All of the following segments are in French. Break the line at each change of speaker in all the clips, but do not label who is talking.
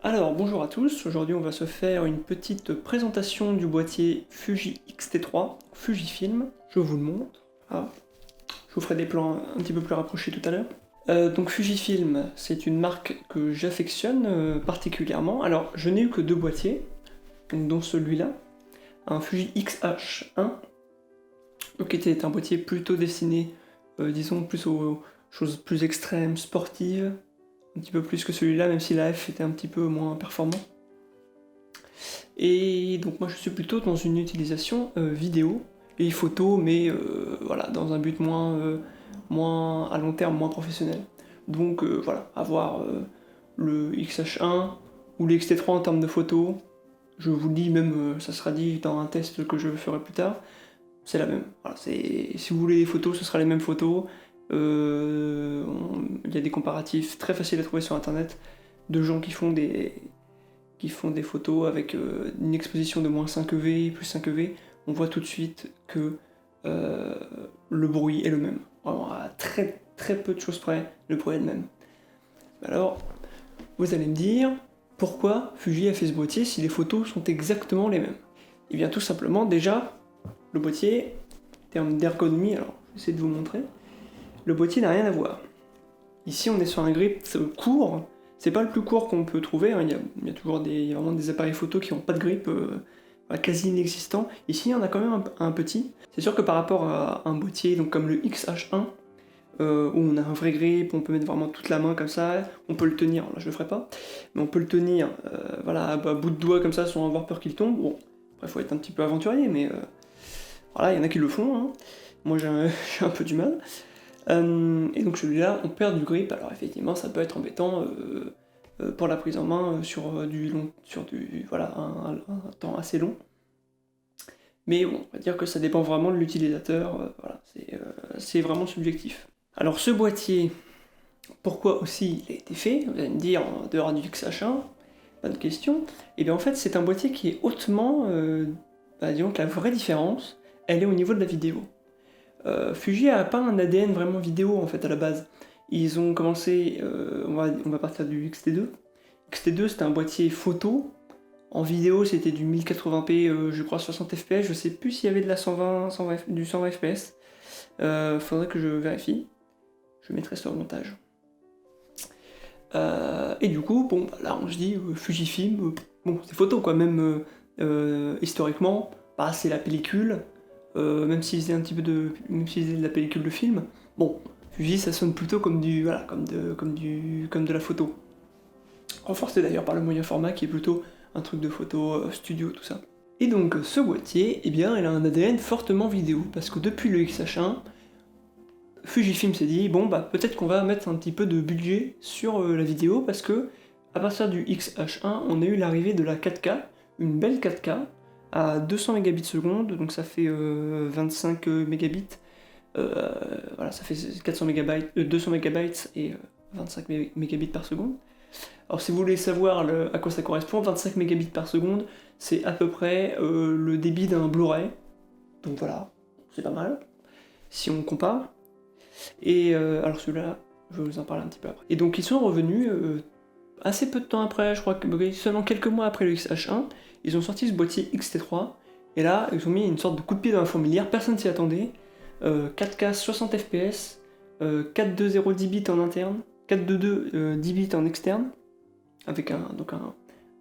Alors bonjour à tous, aujourd'hui on va se faire une petite présentation du boîtier Fuji X-T3 Fujifilm, je vous le montre. Ah, je vous ferai des plans un petit peu plus rapprochés tout à l'heure. Donc Fujifilm, c'est une marque que j'affectionne particulièrement. Alors je n'ai eu que deux boîtiers, donc dont celui-là, un Fuji X-H1, qui était un boîtier plutôt destiné, disons, plus aux choses plus extrêmes, sportives, un petit peu plus que celui-là, même si la F était un petit peu moins performant. Et donc moi je suis plutôt dans une utilisation vidéo et photo, mais voilà, dans un but moins à long terme, moins professionnel. Donc voilà, avoir le XH1 ou le XT3 en termes de photo, je vous le dis, même ça sera dit dans un test que je ferai plus tard, c'est la même. Voilà, si vous voulez les photos, ce sera les mêmes photos. Il y a des comparatifs très faciles à trouver sur internet de gens qui font des photos avec une exposition de moins 5 EV, plus 5 EV. On voit tout de suite que le bruit est le même. Vraiment, à très très peu de choses près, le bruit est le même. Alors, vous allez me dire, pourquoi Fuji a fait ce boîtier si les photos sont exactement les mêmes? Eh bien tout simplement, déjà, le boîtier, en termes d'ergonomie, alors je vais essayer de vous montrer, le boîtier n'a rien à voir. Ici on est sur un grip court, c'est pas le plus court qu'on peut trouver, hein. Il y a toujours vraiment des appareils photo qui n'ont pas de grip, quasi inexistant. Ici il y en a quand même un petit. C'est sûr que par rapport à un boîtier donc comme le XH1, où on a un vrai grip, on peut mettre vraiment toute la main comme ça, on peut le tenir, là je le ferai pas, mais on peut le tenir voilà, à bout de doigt comme ça sans avoir peur qu'il tombe. Bon, après il faut être un petit peu aventurier, mais voilà, il y en a qui le font, hein. Moi j'ai un peu du mal. Et donc celui-là, on perd du grip, alors effectivement ça peut être embêtant pour la prise en main sur du voilà, un temps assez long. Mais bon, on va dire que ça dépend vraiment de l'utilisateur, voilà, c'est vraiment subjectif. Alors ce boîtier, pourquoi aussi il a été fait? Vous allez me dire, en dehors du XH1, pas de question. Et bien en fait c'est un boîtier qui est hautement, disons que la vraie différence, elle est au niveau de la vidéo. Fuji a pas un ADN vraiment vidéo en fait à la base. Ils ont commencé, on va partir du XT2. XT2 c'était un boîtier photo. En vidéo c'était du 1080p, je crois 60 fps. Je sais plus s'il y avait de la 120, du 120 fps. Faudrait que je vérifie. Je mettrai sur le montage. Et du coup, bon, bah, là on se dit Fujifilm, bon c'est photo quoi, même historiquement, bah, c'est la pellicule. Même s'ils faisaient même s'ils faisaient de la pellicule de film, bon, Fuji ça sonne plutôt comme comme de la photo. Renforcé d'ailleurs par le moyen format qui est plutôt un truc de photo studio, tout ça. Et donc ce boîtier, eh bien, il a un ADN fortement vidéo, parce que depuis le XH1, Fujifilm s'est dit, bon bah peut-être qu'on va mettre un petit peu de budget sur la vidéo, parce que à partir du XH1, on a eu l'arrivée de la 4K, une belle 4K, à 200 mégabits seconde, donc ça fait 25 mégabits, voilà, ça fait 400 mégabytes, 200 mégabytes et 25 mégabits par seconde. Alors si vous voulez savoir à quoi ça correspond, 25 mégabits par seconde, c'est à peu près le débit d'un Blu-ray, donc voilà, c'est pas mal, si on compare. Et alors celui-là, je vais vous en parler un petit peu après. Et donc ils sont revenus assez peu de temps après, je crois que seulement quelques mois après le XH1, ils ont sorti ce boîtier XT3, et là, ils ont mis une sorte de coup de pied dans la fourmilière, personne s'y attendait. 4K 60 fps, 420 10 bits en interne, 422 10 bits en externe, avec un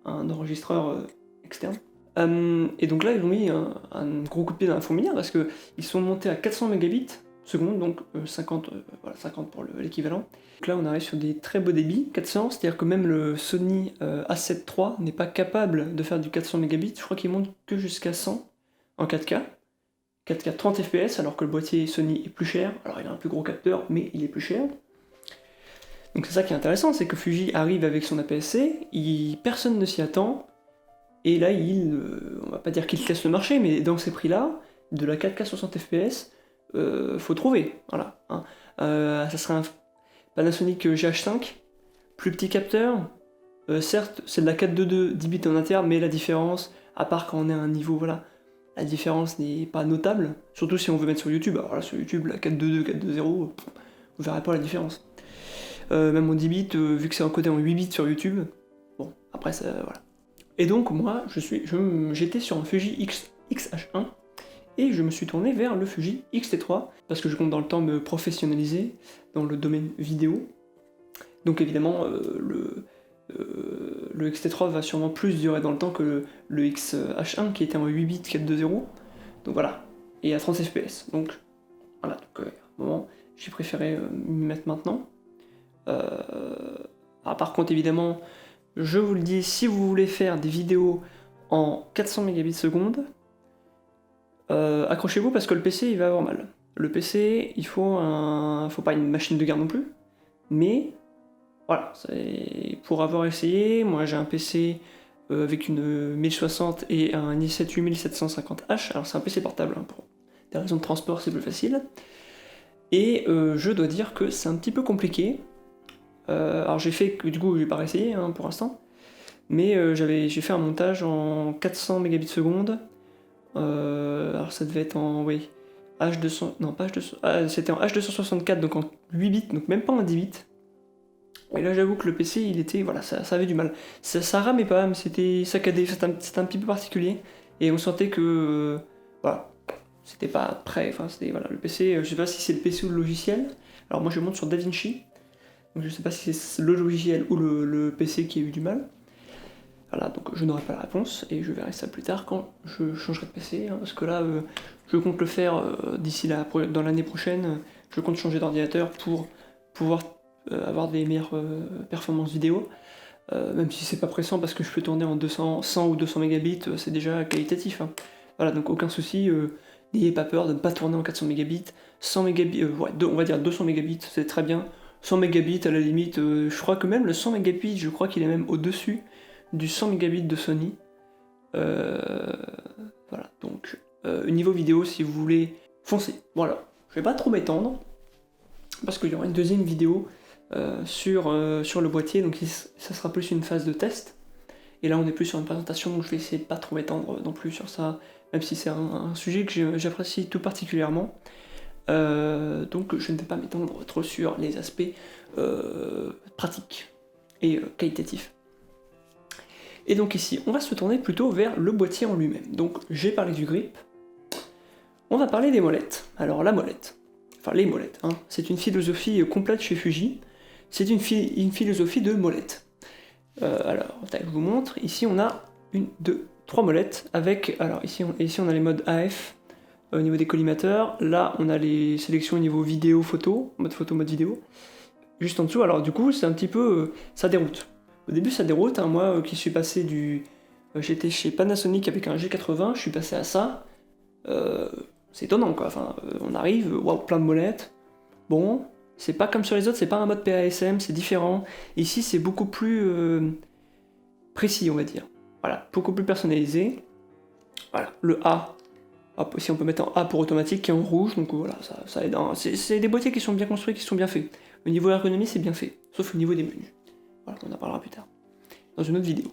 enregistreur externe. Et donc là, ils ont mis un gros coup de pied dans la fourmilière, parce qu'ils sont montés à 400 mégabits seconde, donc 50, voilà, 50 pour l'équivalent. Donc là on arrive sur des très beaux débits, 400, c'est-à-dire que même le Sony A7 III n'est pas capable de faire du 400 mégabits, je crois qu'il monte que jusqu'à 100 en 4K, 4K 30 fps, alors que le boîtier Sony est plus cher, alors il a un plus gros capteur, mais il est plus cher. Donc c'est ça qui est intéressant, c'est que Fuji arrive avec son APS-C, personne ne s'y attend, et là on va pas dire qu'il casse le marché, mais dans ces prix-là, de la 4K 60 fps, faut trouver, voilà. Hein. Ça serait un Panasonic GH5, plus petit capteur, certes c'est de la 422 10 bits en interne, mais la différence, à part quand on est à un niveau, voilà, la différence n'est pas notable, surtout si on veut mettre sur YouTube. Alors là sur YouTube, la 422, 420, vous verrez pas la différence. Même en 10 bits, vu que c'est encodé en 8 bits sur YouTube, bon, Après, ça, voilà. Et donc, moi, j'étais sur un Fuji X-H1, et je me suis tourné vers le Fuji X-T3, parce que je compte dans le temps me professionnaliser dans le domaine vidéo. Donc évidemment, le X-T3 va sûrement plus durer dans le temps que le X-H1, qui était en 8 bits 4.2.0. Donc voilà, et à 30 fps. Donc voilà, donc, à un moment, j'ai préféré m'y mettre maintenant. Par contre, évidemment, je vous le dis, si vous voulez faire des vidéos en 400 mégabits seconde, accrochez-vous parce que le PC il va avoir mal. Le PC, il faut pas une machine de guerre non plus, mais voilà, pour avoir essayé, moi j'ai un PC avec une 1060 et un i7 8750H, alors c'est un PC portable, hein, pour des raisons de transport c'est plus facile, et je dois dire que c'est un petit peu compliqué. Alors j'ai fait, du coup j'ai pas réessayé hein, pour l'instant, mais j'ai fait un montage en 400 mégabits seconde. Alors ça devait être en oui, H200, non pas H200, c'était en H264, donc en 8 bits, donc même pas en 10 bits. Et là j'avoue que le PC il était, voilà, ça avait du mal. Ça ramait pas, mais c'était saccadé, c'était un petit peu particulier, et on sentait que, voilà, c'était pas prêt, enfin c'était, voilà, le PC, je sais pas si c'est le PC ou le logiciel. Alors moi je monte sur DaVinci, donc je sais pas si c'est le logiciel ou le PC qui a eu du mal. Voilà, donc je n'aurai pas la réponse, et je verrai ça plus tard quand je changerai de PC, hein, parce que là, je compte le faire d'ici dans l'année prochaine, je compte changer d'ordinateur pour pouvoir avoir des meilleures performances vidéo, même si c'est pas pressant, parce que je peux tourner en 100 ou 200 mégabits, c'est déjà qualitatif. Hein. Voilà, donc aucun souci, n'ayez pas peur de ne pas tourner en 400 mégabits, 100 mégabits, ouais, on va dire 200 mégabits, c'est très bien, 100 mégabits à la limite, je crois que même le 100 mégabits, je crois qu'il est même au-dessus du 100 mégabits de Sony. Voilà, donc niveau vidéo, si vous voulez, foncez. Voilà, je vais pas trop m'étendre, parce qu'il y aura une deuxième vidéo sur le boîtier, donc ça sera plus une phase de test. Et là, on est plus sur une présentation, donc je vais essayer de pas trop m'étendre non plus sur ça, même si c'est un sujet que j'apprécie tout particulièrement. Donc je ne vais pas m'étendre trop sur les aspects pratiques et qualitatifs. Et donc ici, on va se tourner plutôt vers le boîtier en lui-même. Donc j'ai parlé du grip, on va parler des molettes. Alors la molette, enfin les molettes, hein, c'est une philosophie complète chez Fuji, c'est une philosophie de molette. Alors, je vous montre, ici on a 1, 2, 3 molettes, avec, alors ici on a les modes AF au niveau des collimateurs, là on a les sélections au niveau vidéo, photo, mode vidéo, juste en dessous, alors du coup c'est un petit peu, ça déroute. Au début ça déroute, hein, moi qui suis passé j'étais chez Panasonic avec un G80, je suis passé à ça, c'est étonnant quoi, enfin on arrive, waouh, plein de molettes, bon, c'est pas comme sur les autres, c'est pas un mode PASM, c'est différent, ici c'est beaucoup plus précis on va dire, voilà, beaucoup plus personnalisé, voilà, le A, hop, ici on peut mettre un A pour automatique qui est en rouge, donc voilà, ça aide, hein. C'est des boîtiers qui sont bien construits, qui sont bien faits, au niveau ergonomie c'est bien fait, sauf au niveau des menus. Voilà, on en parlera plus tard, dans une autre vidéo.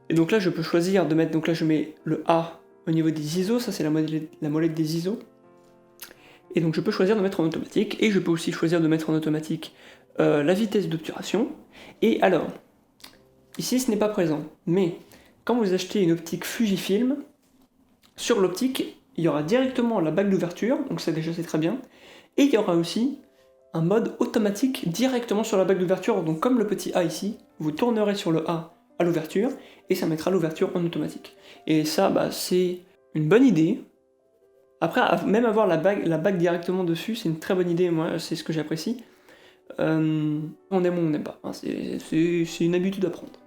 Et donc là, je peux choisir de mettre, donc là je mets le A au niveau des ISO, ça c'est la molette des ISO. Et donc je peux choisir de mettre en automatique, et je peux aussi choisir de mettre en automatique la vitesse d'obturation. Et alors, ici ce n'est pas présent, mais quand vous achetez une optique Fujifilm, sur l'optique, il y aura directement la bague d'ouverture, donc ça déjà c'est très bien, et il y aura aussi un mode automatique directement sur la bague d'ouverture, donc comme le petit A ici, vous tournerez sur le A à l'ouverture, et ça mettra l'ouverture en automatique. Et ça, bah, c'est une bonne idée. Après, même avoir la bague directement dessus, c'est une très bonne idée, moi, c'est ce que j'apprécie. On aime ou on n'aime pas, hein, c'est une habitude à prendre.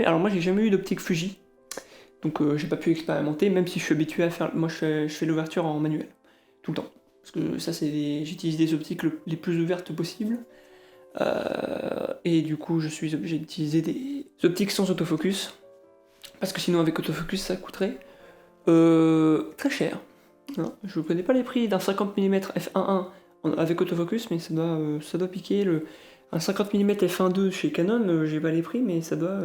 Alors moi, j'ai jamais eu d'optique Fuji, donc j'ai pas pu expérimenter, même si je suis habitué à faire, moi je fais l'ouverture en manuel, tout le temps. Parce que ça, j'utilise des optiques les plus ouvertes possibles. Et du coup, je suis obligé d'utiliser des optiques sans autofocus. Parce que sinon, avec autofocus, ça coûterait très cher. Non, je ne connais pas les prix d'un 50 mm f1.1 avec autofocus, mais ça doit piquer. Un 50 mm f1.2 chez Canon, j'ai pas les prix, mais ça doit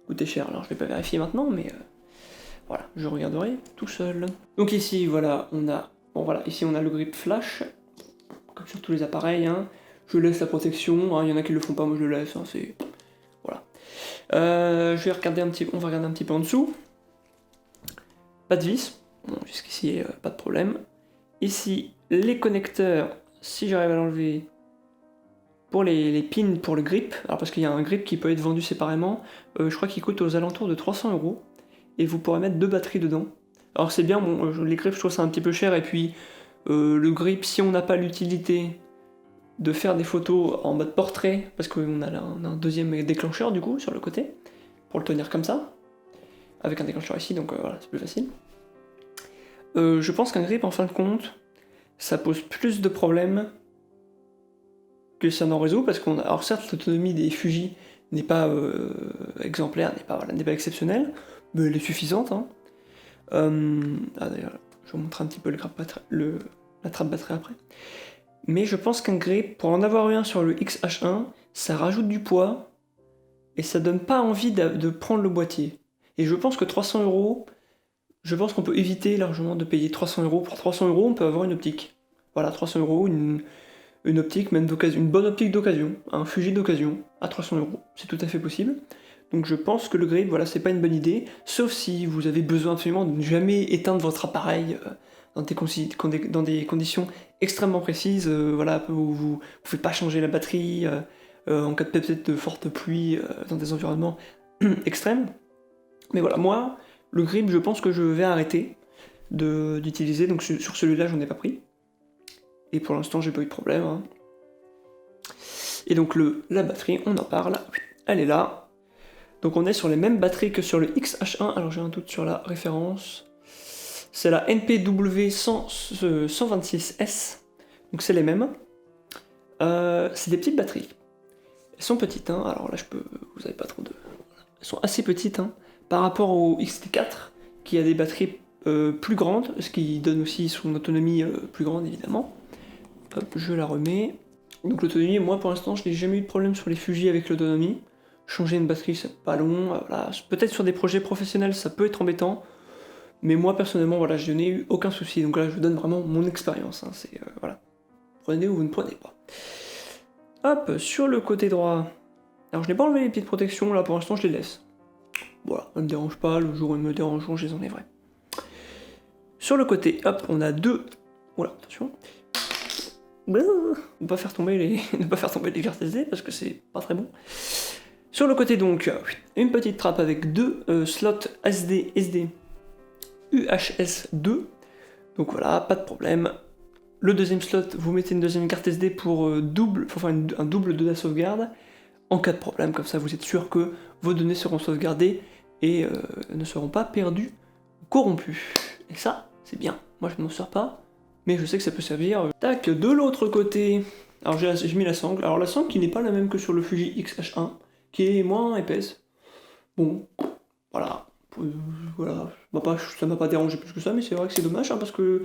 coûter cher. Alors, je vais pas vérifier maintenant, mais voilà, je regarderai tout seul. Donc ici, voilà, ici on a le grip flash, comme sur tous les appareils, hein. Je laisse la protection, hein, il y en a qui le font pas, moi je le laisse, hein, c'est... Voilà. On va regarder un petit peu en dessous. Pas de vis. Bon, jusqu'ici, pas de problème. Ici, les connecteurs, si j'arrive à l'enlever, pour les pins pour le grip. Alors parce qu'il y a un grip qui peut être vendu séparément. Je crois qu'il coûte aux alentours de 300 €. Et vous pourrez mettre 2 batteries dedans. Alors c'est bien, bon, les grips je trouve ça un petit peu cher. Et puis le grip, si on n'a pas l'utilité de faire des photos en mode portrait, parce qu'on a un deuxième déclencheur du coup sur le côté, pour le tenir comme ça, avec un déclencheur ici, donc voilà, c'est plus facile. Je pense qu'un grip en fin de compte, ça pose plus de problèmes que ça n'en résout, parce qu'on a... Alors certes, l'autonomie des Fuji n'est pas exemplaire, n'est pas exceptionnelle, mais elle est suffisante. Hein. D'ailleurs, je vous montre un petit peu la trappe batterie après. Mais je pense qu'un grip, pour en avoir un sur le XH1, ça rajoute du poids, et ça donne pas envie de prendre le boîtier. Et je pense que 300 €, je pense qu'on peut éviter largement de payer 300 €. Pour 300 €, on peut avoir une optique. Voilà, 300 €, une optique, même d'occasion, une bonne optique d'occasion, un Fuji d'occasion, à 300 €. C'est tout à fait possible. Donc je pense que le grip, voilà, c'est pas une bonne idée, sauf si vous avez besoin absolument de ne jamais éteindre votre appareil dans des conditions extrêmement précises, voilà, où vous ne pouvez pas changer la batterie en cas de peut-être de forte pluie dans des environnements extrêmes. Mais voilà, moi, le grip, je pense que je vais arrêter d'utiliser, donc sur celui-là, j'en ai pas pris. Et pour l'instant, j'ai pas eu de problème. Hein. Et donc la batterie, on en parle, elle est là. Donc on est sur les mêmes batteries que sur le XH1, alors j'ai un doute sur la référence. C'est la NPW 126S, donc c'est les mêmes. C'est des petites batteries. Elles sont petites, hein. Alors là vous avez pas trop de... Elles sont assez petites, hein, par rapport au XT4, qui a des batteries plus grandes, ce qui donne aussi son autonomie plus grande évidemment. Hop, je la remets. Donc l'autonomie, moi pour l'instant je n'ai jamais eu de problème sur les Fuji avec l'autonomie. Changer une batterie c'est pas long, voilà. Peut-être sur des projets professionnels ça peut être embêtant, mais moi personnellement voilà, je n'ai eu aucun souci, donc là je vous donne vraiment mon expérience, hein. C'est voilà. Prenez ou vous ne prenez pas. Hop, sur le côté droit, alors je n'ai pas enlevé les pieds de protection, là pour l'instant je les laisse. Voilà, ça ne me dérange pas, le jour où ils me dérangeront je les enlèverai. Sur le côté, hop, on a deux... Oula, attention. Ne pas faire tomber les cartes SD parce que c'est pas très bon. Sur le côté donc, une petite trappe avec deux slots SD UHS2. Donc voilà, pas de problème. Le deuxième slot, vous mettez une deuxième carte SD pour un double de la sauvegarde. En cas de problème, comme ça vous êtes sûr que vos données seront sauvegardées et ne seront pas perdues ou corrompues. Et ça, c'est bien. Moi je ne m'en sers pas, mais je sais que ça peut servir. Tac, de l'autre côté, alors j'ai mis la sangle. Alors la sangle qui n'est pas la même que sur le Fuji XH1, qui est moins épaisse. Bon, voilà. Voilà. Ça m'a pas dérangé plus que ça, mais c'est vrai que c'est dommage, hein, parce que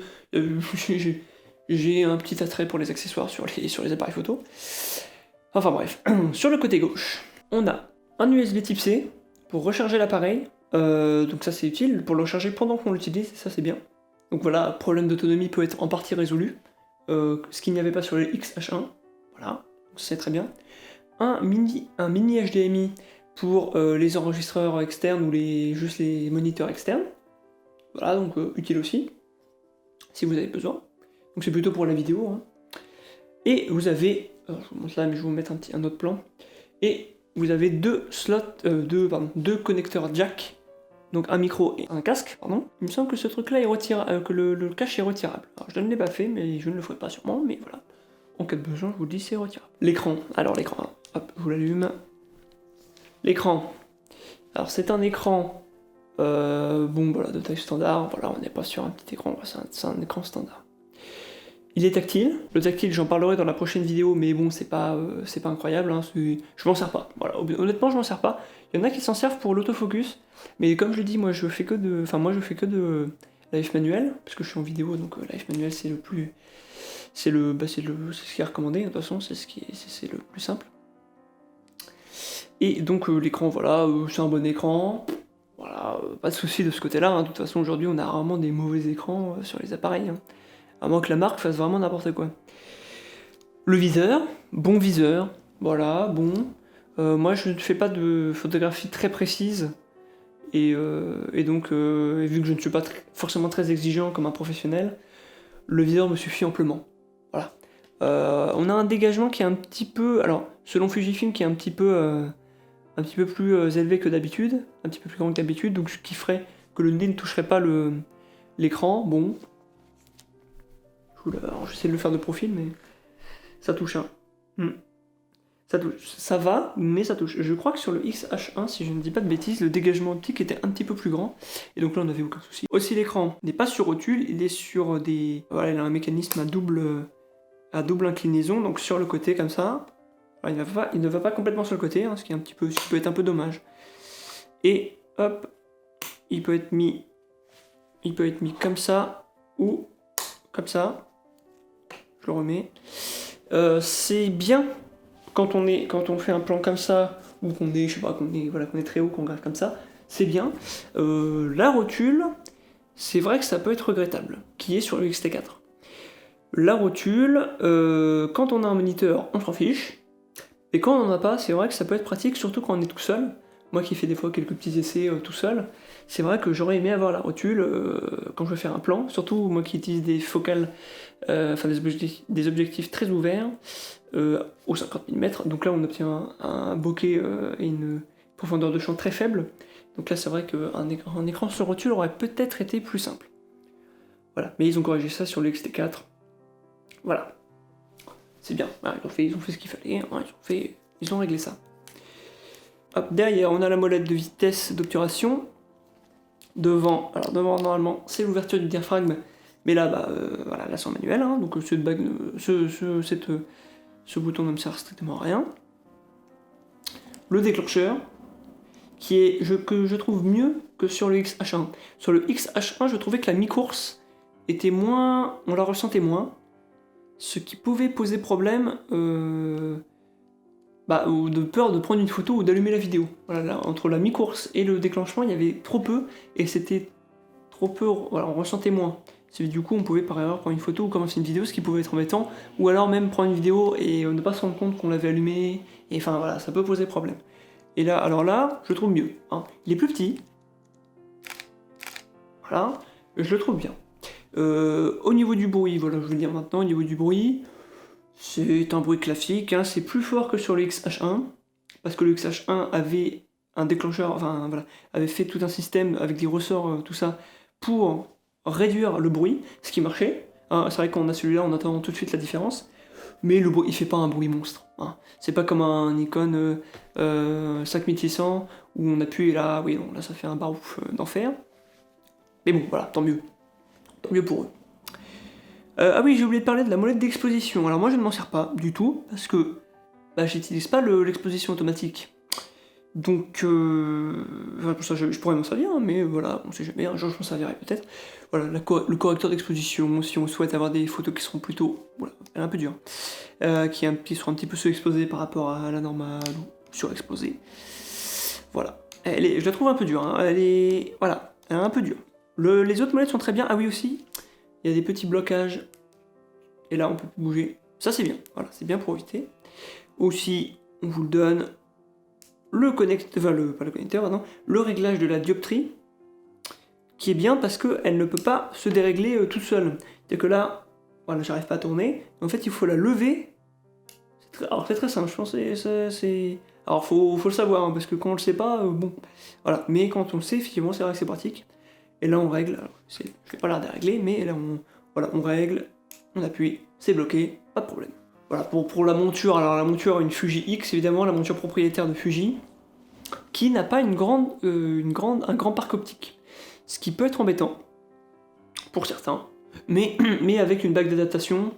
j'ai un petit attrait pour les accessoires sur les appareils photo. Enfin bref. Sur le côté gauche, on a un USB type C pour recharger l'appareil. Donc ça c'est utile pour le recharger pendant qu'on l'utilise, ça c'est bien. Donc voilà, problème d'autonomie peut être en partie résolu, ce qu'il n'y avait pas sur le XH1, voilà, c'est très bien. Un mini HDMI pour les enregistreurs externes ou juste les moniteurs externes, voilà, donc utile aussi, si vous avez besoin. Donc c'est plutôt pour la vidéo. Hein. Et vous avez, je vous montre là mais je vais vous mettre un autre plan, et vous avez deux connecteurs jack. Donc un micro et un casque, pardon. Il me semble que ce truc-là est retirable, que le cache est retirable. Alors je ne l'ai pas fait, mais je ne le ferai pas sûrement, mais voilà. En cas de besoin, je vous le dis, c'est retirable. L'écran, alors l'écran, hop, je vous l'allume. L'écran. Alors c'est un écran, bon voilà, de taille standard, voilà, on n'est pas sur un petit écran, c'est un écran standard. Il est tactile, le tactile j'en parlerai dans la prochaine vidéo, mais bon c'est pas incroyable, hein, je m'en sers pas, voilà, honnêtement je m'en sers pas. Il y en a qui s'en servent pour l'autofocus, mais comme je le dis, moi je fais que de l'AF manuel, parce que je suis en vidéo, donc l'AF manuel c'est le plus... c'est ce qui est recommandé, de toute façon, c'est le plus simple. Et donc l'écran, voilà, c'est un bon écran, voilà, pas de souci de ce côté-là, hein. De toute façon aujourd'hui on a rarement des mauvais écrans sur les appareils, hein. À moins que la marque fasse vraiment n'importe quoi. Le viseur, bon viseur, voilà, bon. Moi, je ne fais pas de photographie très précise, et donc, vu que je ne suis pas forcément très exigeant comme un professionnel, le viseur me suffit amplement. Voilà. On a un dégagement qui est un petit peu, alors selon Fujifilm, qui est un petit peu plus élevé que d'habitude, un petit peu plus grand que d'habitude, donc ce qui ferait que le nez ne toucherait pas l'écran. Bon, j'essaie de le faire de profil, mais ça touche. Hein. Ça touche. Ça va, mais ça touche. Je crois que sur le XH1, si je ne dis pas de bêtises, le dégagement optique était un petit peu plus grand, et donc là on n'avait aucun souci. Aussi, l'écran n'est pas sur rotule, il est sur des... Voilà, il a un mécanisme à double inclinaison, donc sur le côté comme ça. Alors, il ne va pas complètement sur le côté, hein, ce qui peut être un peu dommage. Et hop, il peut être mis comme ça ou comme ça. Je le remets. C'est bien quand on fait un plan comme ça, ou qu'on est, je sais pas, qu'on est très haut, qu'on regarde comme ça. C'est bien. La rotule, c'est vrai que ça peut être regrettable, qui est sur le XT4. La rotule, quand on a un moniteur, on s'en fiche. Et quand on n'en a pas, c'est vrai que ça peut être pratique, surtout quand on est tout seul. Moi qui fais des fois quelques petits essais tout seul, c'est vrai que j'aurais aimé avoir la rotule quand je veux faire un plan, surtout moi qui utilise des focales, des objectifs très ouverts, au 50 mm, donc là on obtient un bokeh et une profondeur de champ très faible, donc là c'est vrai qu'un écran sur rotule aurait peut-être été plus simple. Voilà, mais ils ont corrigé ça sur le XT4, voilà. C'est bien, voilà, ils ont fait ce qu'il fallait, hein, ils ont réglé ça. Hop, derrière, on a la molette de vitesse d'obturation. Devant, normalement, c'est l'ouverture du diaphragme, mais là, voilà, là c'est en manuel, hein, donc ce bouton ne me sert strictement à rien. Le déclencheur, que je trouve mieux que sur le XH1. Sur le XH1, je trouvais que la mi-course était moins... on la ressentait moins, ce qui pouvait poser problème... ou de peur de prendre une photo ou d'allumer la vidéo. Voilà, là, entre la mi-course et le déclenchement, il y avait trop peu, et c'était trop peu, voilà, on ressentait moins. Du coup, on pouvait par erreur prendre une photo ou commencer une vidéo, ce qui pouvait être embêtant, ou alors même prendre une vidéo et ne pas se rendre compte qu'on l'avait allumé, et enfin voilà, ça peut poser problème. Et là, alors là, je le trouve mieux. Hein. Il est plus petit, voilà, je le trouve bien. Au niveau du bruit, voilà, je vais le dire maintenant, au niveau du bruit, c'est un bruit classique, hein, c'est plus fort que sur le XH1, parce que le XH1 avait un déclencheur, enfin voilà, avait fait tout un système avec des ressorts, tout ça, pour réduire le bruit, ce qui marchait. Hein, c'est vrai qu'on a celui-là, on entend tout de suite la différence, mais le bruit, il fait pas un bruit monstre. Hein. C'est pas comme un Nikon 5600 où on appuie et là, oui, non, là ça fait un barouf d'enfer. Mais bon, voilà, tant mieux pour eux. Ah oui, j'ai oublié de parler de la molette d'exposition. Alors moi je ne m'en sers pas du tout, parce que j'utilise pas l'exposition automatique. Donc, pour ça je pourrais m'en servir, hein, mais voilà, on sait jamais, un jour je m'en servirai peut-être. Voilà, le correcteur d'exposition, si on souhaite avoir des photos qui seront plutôt, voilà, elle est un peu dure, qui seront un petit peu sous-exposées par rapport à la normale, ou surexposées. Voilà, je la trouve un peu dure, hein. Elle est un peu dure. Les autres molettes sont très bien, ah oui aussi, il y a des petits blocages, et là on peut plus bouger, ça c'est bien, voilà, c'est bien pour éviter. Aussi, on vous le donne, le réglage de la dioptrie, qui est bien parce qu'elle ne peut pas se dérégler toute seule. C'est que là, voilà, j'arrive pas à tourner, en fait il faut la lever, alors c'est très simple, je pense c'est... Alors faut le savoir, hein, parce que quand on le sait pas, bon, voilà, mais quand on le sait, effectivement c'est vrai que c'est pratique. Et là on règle, alors, je vais pas l'air de régler, mais là on règle, on appuie, c'est bloqué, pas de problème. Voilà, pour la monture, alors la monture une Fuji X, évidemment, la monture propriétaire de Fuji, qui n'a pas un grand parc optique. Ce qui peut être embêtant, pour certains, mais avec une bague d'adaptation,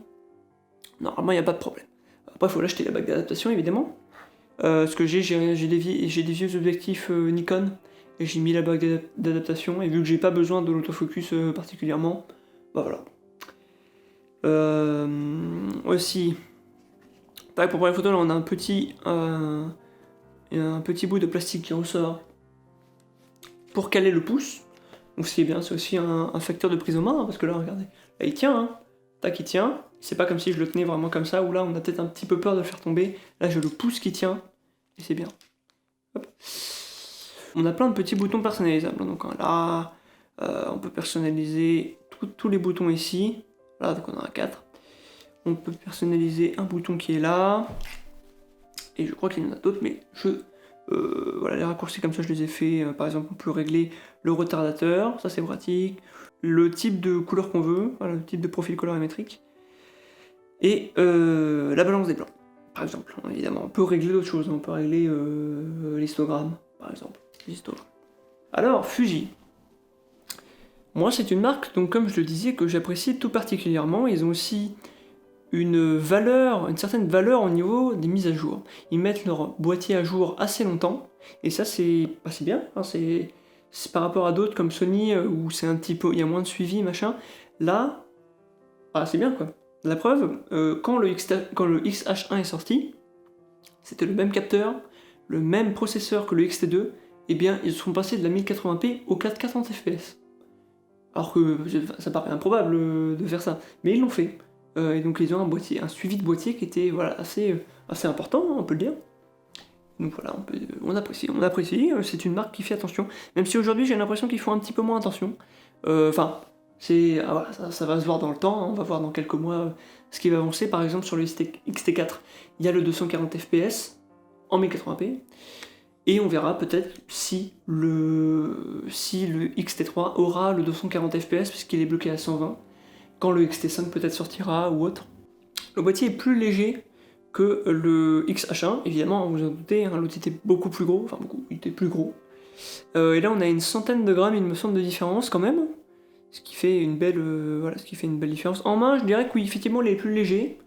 normalement il n'y a pas de problème. Après il faut l'acheter la bague d'adaptation évidemment, parce que j'ai des vieux objectifs Nikon, et j'ai mis la bague d'adaptation, et vu que j'ai pas besoin de l'autofocus particulièrement, voilà. Aussi, pour prendre les photos, là on a un petit bout de plastique qui ressort pour caler le pouce. Donc ce qui est bien, c'est aussi un facteur de prise en main, hein, parce que là regardez, là il tient, hein. Tac, il tient, c'est pas comme si je le tenais vraiment comme ça, ou là on a peut-être un petit peu peur de le faire tomber, là j'ai le pouce qui tient, et c'est bien. Hop. On a plein de petits boutons personnalisables, donc là, on peut personnaliser tous les boutons ici, là donc on en a 4. On peut personnaliser un bouton qui est là, et je crois qu'il y en a d'autres, mais voilà, les raccourcis comme ça je les ai fait. Par exemple, on peut régler le retardateur, ça c'est pratique, le type de couleur qu'on veut, voilà, le type de profil colorimétrique, et la balance des blancs, par exemple. Évidemment, on peut régler d'autres choses, on peut régler l'histogramme, par exemple. Alors, Fuji. Moi, c'est une marque, donc comme je le disais, que j'apprécie tout particulièrement. Ils ont aussi une certaine valeur au niveau des mises à jour. Ils mettent leur boîtier à jour assez longtemps, et ça c'est bien, hein, c'est par rapport à d'autres comme Sony, où c'est un petit peu, il y a moins de suivi, machin. Là, c'est bien quoi. La preuve, quand le XH1 est sorti, c'était le même capteur, le même processeur que le XT2, et bien ils sont passés de la 1080p au 4K 30 fps. Alors que ça paraît improbable de faire ça, mais ils l'ont fait. Et donc ils ont un suivi de boîtier qui était voilà, assez important, on peut le dire. Donc voilà, on apprécie, c'est une marque qui fait attention, même si aujourd'hui j'ai l'impression qu'ils font un petit peu moins attention. Enfin, voilà, ça va se voir dans le temps, hein, on va voir dans quelques mois ce qui va avancer. Par exemple sur le XT4, il y a le 240 fps en 1080p, et on verra peut-être si le XT3 aura le 240 fps puisqu'il est bloqué à 120, quand le XT5 peut-être sortira ou autre. Le boîtier est plus léger que le XH1, évidemment, vous en doutez, hein, l'autre était beaucoup plus gros, il était plus gros. Et là on a une centaine de grammes, il me semble, de différence quand même, ce qui fait une belle, différence. En main, je dirais que oui, effectivement, il est plus léger,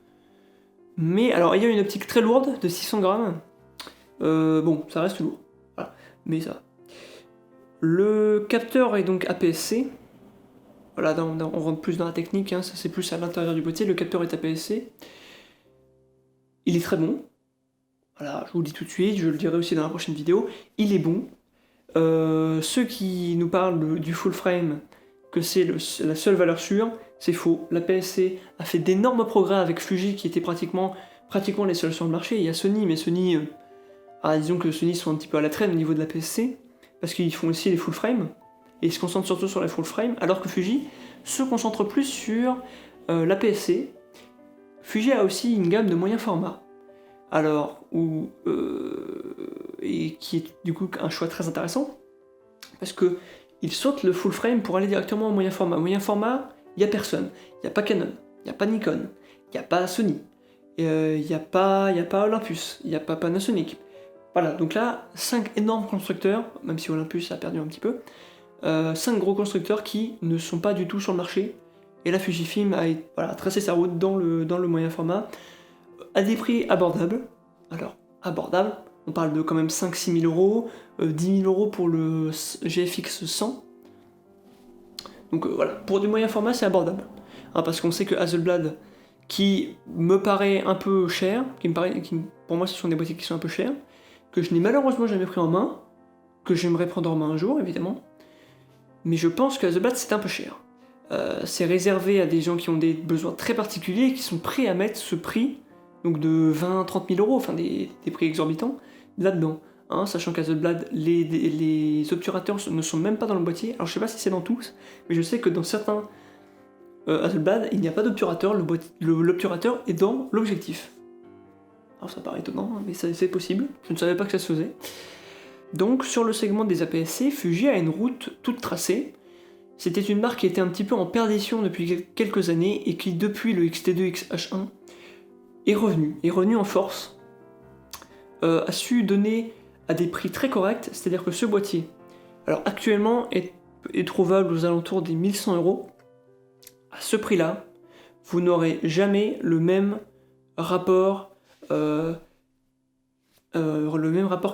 mais alors il y a une optique très lourde de 600 grammes. Bon, ça reste lourd, voilà, mais ça va. Le capteur est donc APS-C. Voilà, on rentre plus dans la technique, hein, ça c'est plus à l'intérieur du boîtier. Le capteur est APS-C. Il est très bon. Voilà, je vous le dis tout de suite, je le dirai aussi dans la prochaine vidéo. Il est bon. Ceux qui nous parlent du full frame, que c'est la seule valeur sûre, c'est faux. L'APS-C a fait d'énormes progrès avec Fuji, qui était pratiquement les seuls sur le marché. Il y a Sony, mais Sony... disons que Sony sont un petit peu à la traîne au niveau de l'APS-C, parce qu'ils font aussi les full frame, et ils se concentrent surtout sur les full frame, alors que Fuji se concentre plus sur l'APS-C. Fuji a aussi une gamme de moyens formats, et qui est du coup un choix très intéressant, parce que ils sautent le full frame pour aller directement au moyen format. Moyen format, il n'y a personne. Il n'y a pas Canon, il n'y a pas Nikon, il n'y a pas Sony, il n'y a pas Olympus, il n'y a pas Panasonic. Voilà, donc là, 5 énormes constructeurs, même si Olympus a perdu un petit peu, 5 gros constructeurs qui ne sont pas du tout sur le marché. Et là, Fujifilm a tracé sa route dans le moyen format, à des prix abordables. Alors, abordables, on parle de quand même 5-6 000 euros, 10 000 euros pour le GFX 100. Donc voilà, pour du moyen format, c'est abordable. Hein, parce qu'on sait que Hasselblad, qui me paraît un peu cher, pour moi ce sont des boîtiers qui sont un peu chers, que je n'ai malheureusement jamais pris en main, que j'aimerais prendre en main un jour, évidemment, mais je pense que Hasselblad c'est un peu cher. C'est réservé à des gens qui ont des besoins très particuliers et qui sont prêts à mettre ce prix, donc de 20-30 000 euros, enfin des prix exorbitants, là-dedans. Hein, sachant qu'Hasselblad, les obturateurs ne sont même pas dans le boîtier. Alors je sais pas si c'est dans tous, mais je sais que dans certains Hasselblad, il n'y a pas d'obturateur, l'obturateur est dans l'objectif. Alors ça paraît étonnant, hein, mais c'est possible, je ne savais pas que ça se faisait. Donc sur le segment des APS-C, Fuji a une route toute tracée. C'était une marque qui était un petit peu en perdition depuis quelques années et qui depuis le XT2 XH1 est revenu en force, a su donner à des prix très corrects, c'est-à-dire que ce boîtier, alors actuellement est trouvable aux alentours des 1100 euros. À ce prix-là, vous n'aurez jamais le même rapport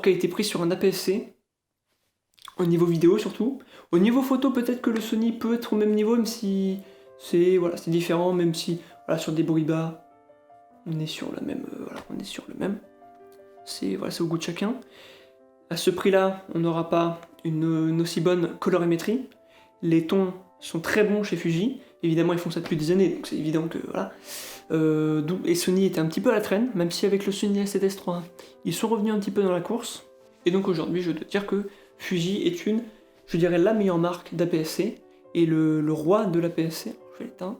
qualité-prix sur un APS-C, au niveau vidéo surtout. Au niveau photo, peut-être que le Sony peut être au même niveau, même si c'est différent, même si sur des bruits bas, on est sur le même. C'est au goût de chacun. À ce prix-là, on n'aura pas une aussi bonne colorimétrie. Les tons Ils sont très bons chez Fuji. Évidemment, ils font ça depuis des années, donc c'est évident que voilà. Et Sony était un petit peu à la traîne, même si avec le Sony A7S III, ils sont revenus un petit peu dans la course. Et donc aujourd'hui, je dois dire que Fuji est je dirais, la meilleure marque d'APS-C et le roi de l'APS-C. Je vais l'éteindre.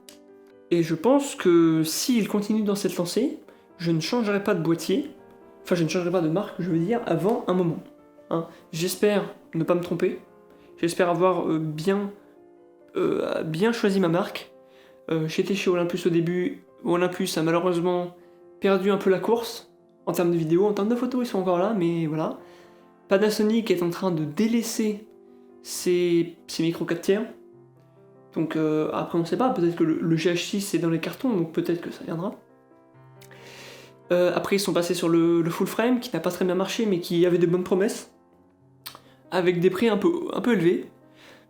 Et je pense que s'il continue dans cette lancée, je ne changerai pas de boîtier, enfin je ne changerai pas de marque, je veux dire, avant un moment. Hein. J'espère ne pas me tromper, j'espère avoir bien choisi ma marque. J'étais chez Olympus au début, Olympus a malheureusement perdu un peu la course, en termes de vidéo, en termes de photos ils sont encore là, mais voilà. Panasonic est en train de délaisser ses micros 4 tiers. Donc après on sait pas, peut-être que le GH6 est dans les cartons, donc peut-être que ça viendra. Après ils sont passés sur le full frame, qui n'a pas très bien marché, mais qui avait de bonnes promesses, avec des prix un peu élevés,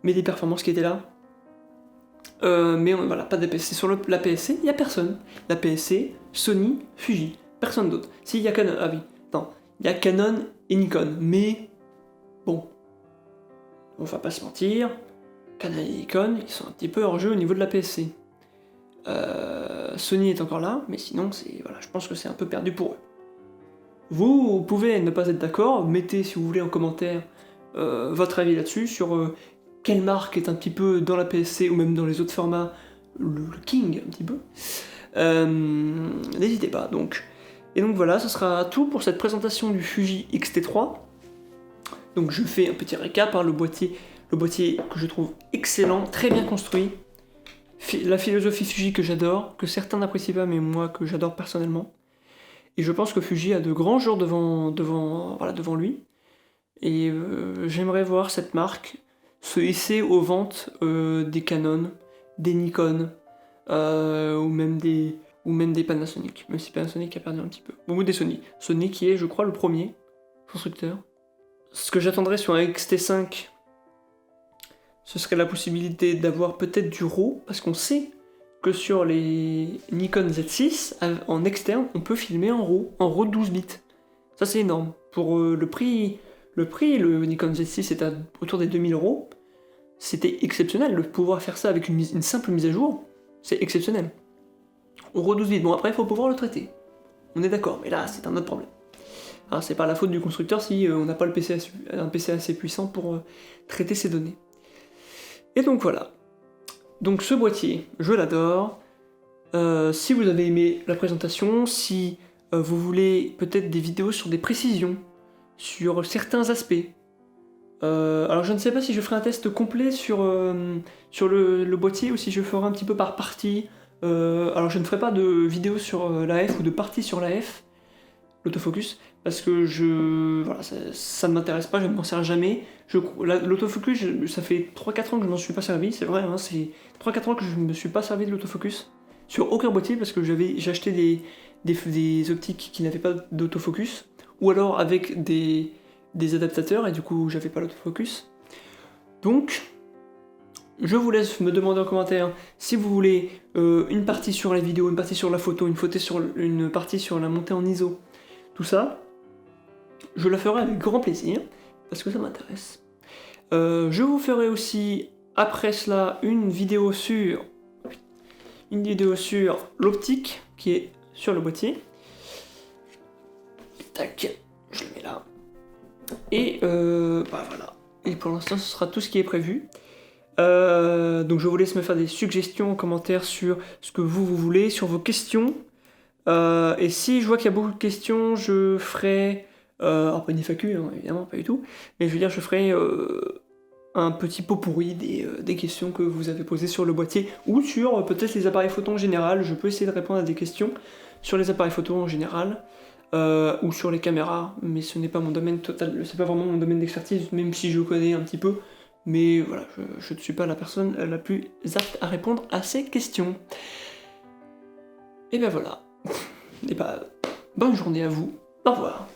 mais des performances qui étaient là. Mais voilà, pas d'APS-C. Sur l'APS-C, il n'y a personne. L'APS-C, Sony, Fuji, personne d'autre. Si, il y a Canon, ah oui, non, il y a Canon et Nikon, mais bon, on va pas se mentir, Canon et Nikon, ils sont un petit peu hors jeu au niveau de l'APS-C. Sony est encore là, mais sinon, voilà, je pense que c'est un peu perdu pour eux. Vous pouvez ne pas être d'accord, mettez si vous voulez en commentaire votre avis là-dessus, sur quelle marque est un petit peu dans l'APS-C ou même dans les autres formats, le king un petit peu. N'hésitez pas donc. Et donc voilà, ce sera tout pour cette présentation du Fuji X-T3. Donc je fais un petit récap, hein, le boîtier que je trouve excellent, très bien construit. La philosophie Fuji que j'adore, que certains n'apprécient pas, mais moi que j'adore personnellement. Et je pense que Fuji a de grands jours devant lui. Et j'aimerais voir cette marque se hisser aux ventes des Canon, des Nikon, ou même des Panasonic, même si Panasonic a perdu un petit peu. Ou des Sony. Sony qui est, je crois, le premier constructeur. Ce que j'attendrais sur un XT5, ce serait la possibilité d'avoir peut-être du RAW, parce qu'on sait que sur les Nikon Z6, en externe, on peut filmer en RAW 12 bits. Ça c'est énorme. Pour le prix, le Nikon Z6 est autour des 2000 €. C'était exceptionnel, de pouvoir faire ça avec une simple mise à jour, c'est exceptionnel. RAW 12 bits, bon après il faut pouvoir le traiter. On est d'accord, mais là c'est un autre problème. Alors, c'est pas la faute du constructeur si on n'a pas un PC assez puissant pour traiter ces données. Et donc voilà. Donc ce boîtier, je l'adore. Si vous avez aimé la présentation, si vous voulez peut-être des vidéos sur des précisions, sur certains aspects. Alors je ne sais pas si je ferai un test complet sur le boîtier ou si je ferai un petit peu par partie. Alors je ne ferai pas de vidéo sur la F ou de partie sur la F, l'autofocus, parce que ça ne m'intéresse pas, je ne m'en sers jamais. L'autofocus, ça fait 3-4 ans que je ne m'en suis pas servi, c'est vrai, hein, c'est 3-4 ans que je ne me suis pas servi de l'autofocus sur aucun boîtier, parce que j'ai acheté des optiques qui n'avaient pas d'autofocus, ou alors avec des adaptateurs, et du coup j'avais pas l'autofocus. Donc, je vous laisse me demander en commentaire si vous voulez une partie sur la vidéo, une partie sur la photo, une partie sur la montée en ISO, tout ça. Je la ferai avec grand plaisir, parce que ça m'intéresse. Je vous ferai aussi, après cela, une vidéo sur l'optique qui est sur le boîtier. Tac, je le mets là. Et voilà. Et pour l'instant, ce sera tout ce qui est prévu. Donc je vous laisse me faire des suggestions en commentaire sur ce que vous voulez, sur vos questions. Et si je vois qu'il y a beaucoup de questions, je ferai... alors pas une FAQ, hein, évidemment, pas du tout. Mais je veux dire, je ferai un petit pot pourri des questions que vous avez posées sur le boîtier, ou sur peut-être les appareils photo en général. Je peux essayer de répondre à des questions sur les appareils photo en général. Ou sur les caméras, mais ce n'est pas mon domaine total, c'est pas vraiment mon domaine d'expertise, même si je connais un petit peu, mais voilà, je ne suis pas la personne la plus apte à répondre à ces questions. Et ben voilà. Et ben, bonne journée à vous, au revoir.